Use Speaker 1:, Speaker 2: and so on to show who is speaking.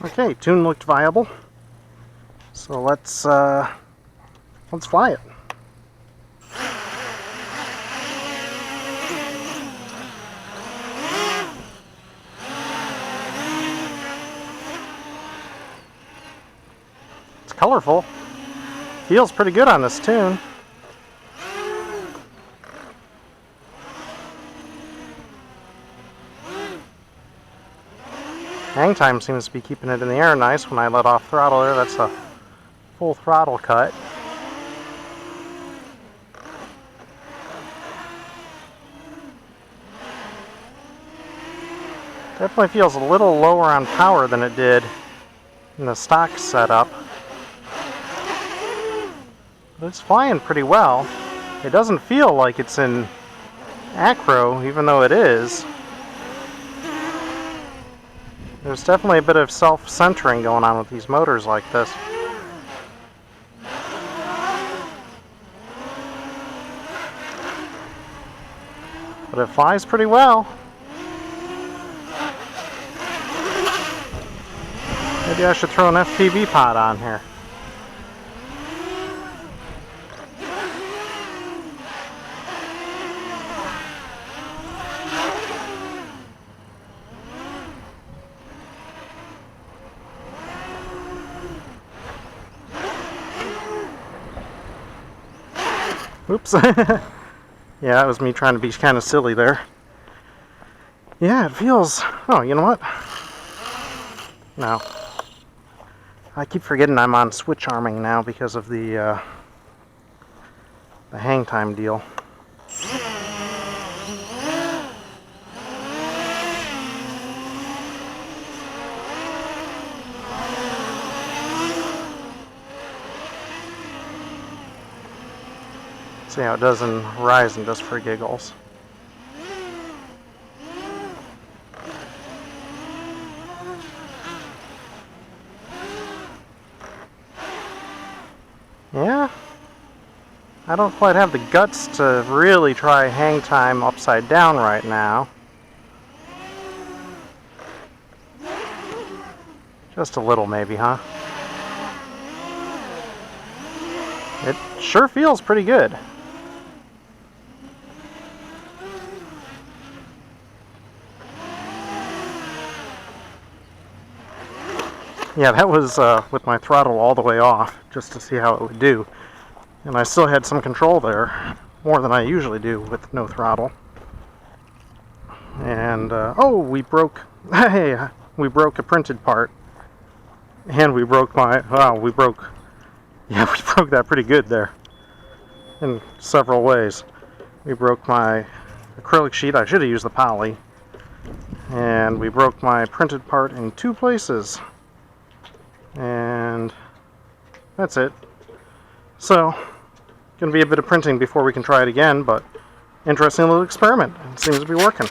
Speaker 1: Okay, tune looked viable. So let's fly it. It's colorful. Feels pretty good on this tune. Hang time seems to be keeping it in the air nice when I let off throttle there. That's a full throttle cut. Definitely feels a little lower on power than it did in the stock setup. But it's flying pretty well. It doesn't feel like it's in acro, even though it is. There's definitely a bit of self-centering going on with these motors like this. But it flies pretty well. Maybe I should throw an FPV pod on here. Oops. Yeah, that was me trying to be kind of silly there. Yeah, it feels... Oh, you know what? No. I keep forgetting I'm on switch arming now because of the hang time deal. See how it does in Horizon just for giggles. Yeah, I don't quite have the guts to really try hang time upside down right now. Just a little maybe, huh? It sure feels pretty good. Yeah, that was with my throttle all the way off, just to see how it would do. And I still had some control there, more than I usually do with no throttle. And, oh, we broke a printed part. And we broke yeah, we broke that pretty good there. In several ways. We broke my acrylic sheet, I should have used the poly. And we broke my printed part in 2 places. And that's it. So, gonna be a bit of printing before we can try it again, but interesting little experiment. It seems to be working.